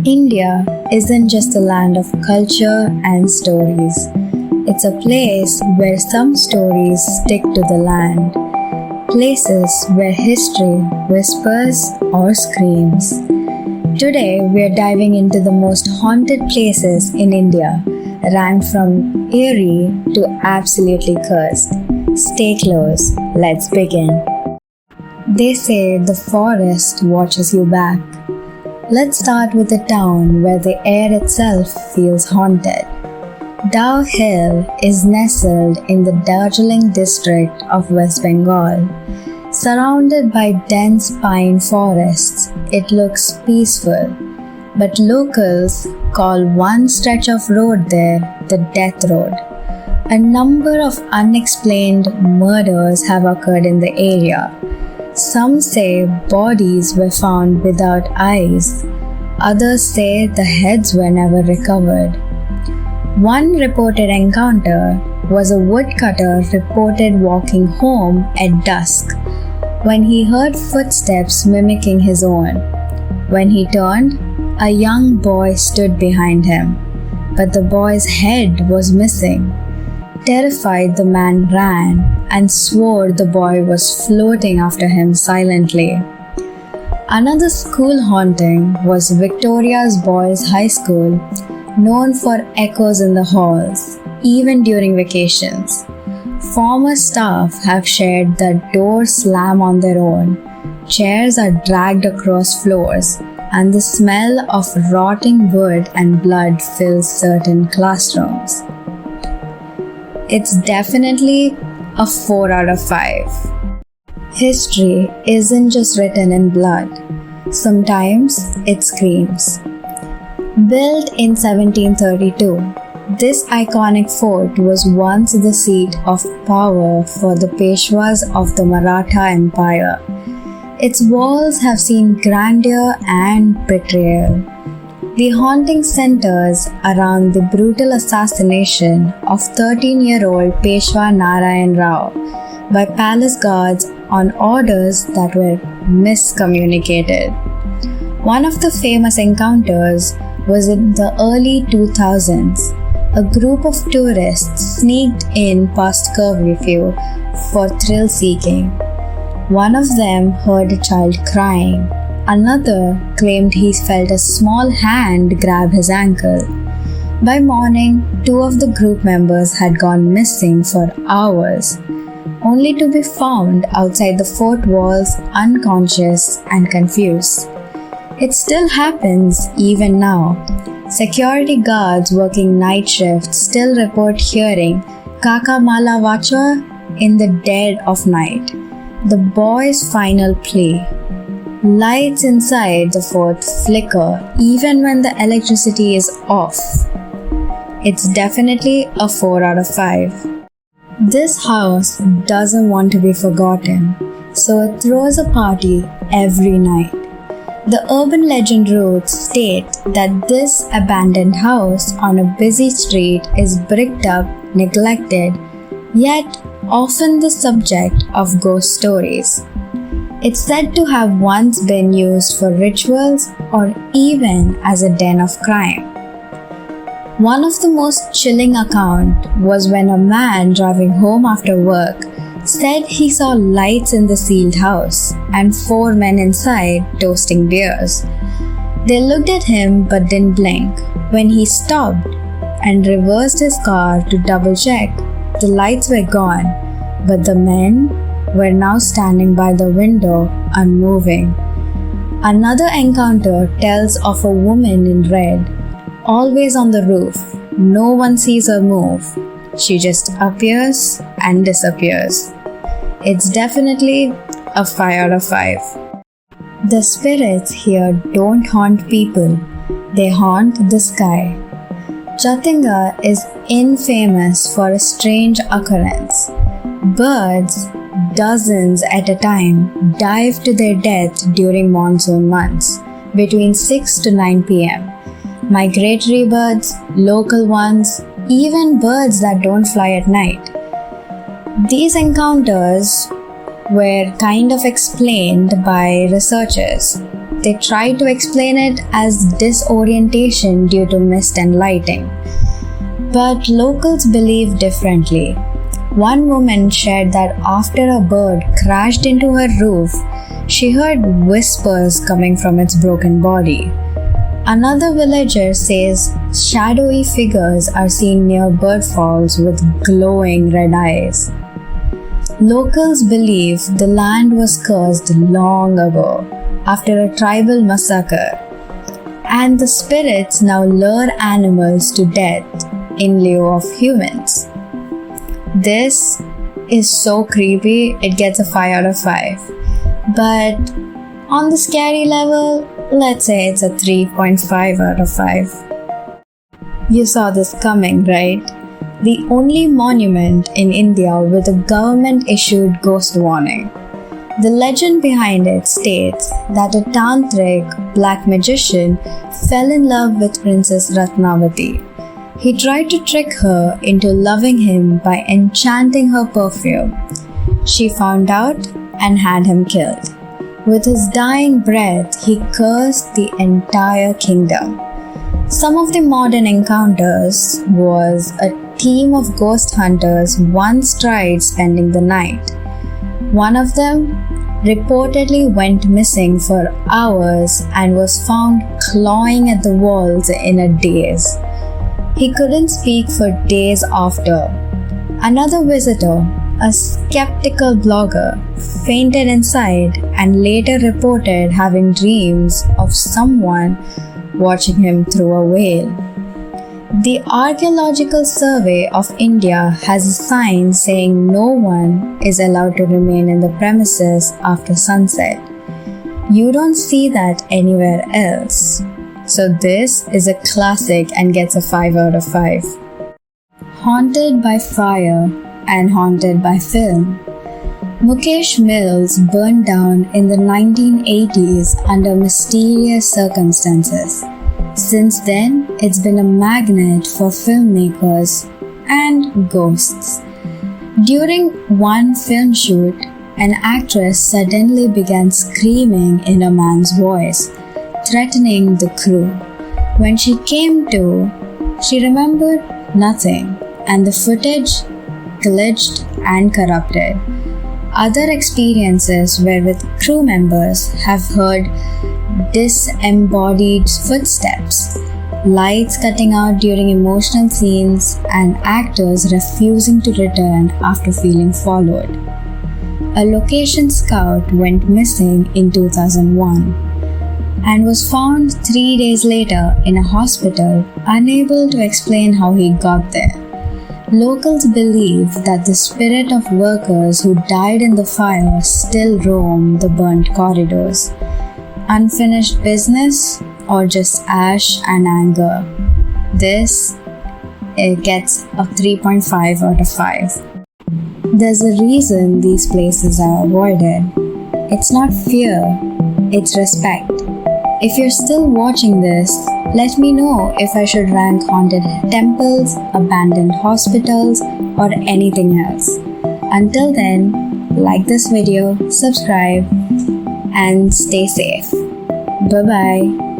India isn't just a land of culture and stories. It's a place where some stories stick to the land, places where history whispers or screams. Today, we're diving into the most haunted places in India, ranked from eerie to absolutely cursed. Stay close, let's begin. They say the forest watches you back. Let's start with a town where the air itself feels haunted. Dow Hill is nestled in the Darjeeling district of West Bengal. Surrounded by dense pine forests, it looks peaceful, but locals call one stretch of road there the Death Road. A number of unexplained murders have occurred in the area. Some say bodies were found without eyes. Others say the heads were never recovered. One reported encounter was a woodcutter reported walking home at dusk when he heard footsteps mimicking his own. When he turned, a young boy stood behind him, but the boy's head was missing. Terrified, the man ran and swore the boy was floating after him silently. Another school haunting was Victoria's Boys High School, known for echoes in the halls, even during vacations. Former staff have shared that doors slam on their own, chairs are dragged across floors, and the smell of rotting wood and blood fills certain classrooms. It's definitely a 4 out of 5. History isn't just written in blood. Sometimes it screams. Built in 1732, this iconic fort was once the seat of power for the Peshwas of the Maratha Empire. Its walls have seen grandeur and betrayal. The haunting centers around the brutal assassination of 13-year-old Peshwa Narayan Rao by palace guards on orders that were miscommunicated. One of the famous encounters was in the early 2000s. A group of tourists sneaked in past curfew for thrill-seeking. One of them heard a child crying. Another claimed he felt a small hand grab his ankle. By morning, 2 of the group members had gone missing for hours, only to be found outside the fort walls unconscious and confused. It still happens even now. Security guards working night shifts still report hearing Kaka Mala Vachwa in the dead of night, the boy's final plea. Lights inside the fort flicker even when the electricity is off. It's definitely a 4 out of 5. This house doesn't want to be forgotten, so it throws a party every night. The urban legend roots state that this abandoned house on a busy street is bricked up, neglected, yet often the subject of ghost stories. It's said to have once been used for rituals or even as a den of crime. One of the most chilling accounts was when a man driving home after work said he saw lights in the sealed house and 4 men inside toasting beers. They looked at him but didn't blink. When he stopped and reversed his car to double check, the lights were gone, but the men were now standing by the window, unmoving. Another encounter tells of a woman in red, always on the roof. No one sees her move. She just appears and disappears. It's definitely a 5 out of 5. The spirits here don't haunt people, they haunt the sky. Jatinga is infamous for a strange occurrence. Birds, dozens at a time, dive to their death during monsoon months, between 6 to 9 p.m. Migratory birds, local ones, even birds that don't fly at night. These encounters were kind of explained by researchers. they tried to explain it as disorientation due to mist and lighting. But locals believe differently. One woman shared that after a bird crashed into her roof, she heard whispers coming from its broken body. Another villager says shadowy figures are seen near bird falls with glowing red eyes. Locals believe the land was cursed long ago after a tribal massacre, and the spirits now lure animals to death in lieu of humans. This is so creepy, it gets a 5 out of 5. But on the scary level, let's say it's a 3.5 out of 5. You saw this coming, right? The only monument in India with a government-issued ghost warning. The legend behind it states that a tantric black magician fell in love with Princess Ratnavati. He tried to trick her into loving him by enchanting her perfume. She found out and had him killed. With his dying breath, he cursed the entire kingdom. Some of the modern encounters was a team of ghost hunters once tried spending the night. One of them reportedly went missing for hours and was found clawing at the walls in a daze. He couldn't speak for days after. Another visitor, a skeptical blogger, fainted inside and later reported having dreams of someone watching him through a veil. The Archaeological Survey of India has a sign saying no one is allowed to remain in the premises after sunset. You don't see that anywhere else. So this is a classic and gets a 5 out of 5. Haunted by fire and haunted by film. Mukesh Mills burned down in the 1980s under mysterious circumstances. Since then, it's been a magnet for filmmakers and ghosts. During one film shoot, an actress suddenly began screaming in a man's voice, threatening the crew. When she came to, she remembered nothing, and the footage glitched and corrupted. Other experiences were with crew members have heard disembodied footsteps, lights cutting out during emotional scenes, and actors refusing to return after feeling followed. A location scout went missing in 2001 and was found 3 days later in a hospital, unable to explain how he got there. Locals believe that the spirit of workers who died in the fire still roam the burnt corridors. Unfinished business or just ash and anger. This, it gets a 3.5 out of 5. There's a reason these places are avoided. It's not fear, it's respect. If you're still watching this, let me know if I should rank haunted temples, abandoned hospitals, or anything else. Until then, like this video, subscribe, and stay safe. Bye-bye.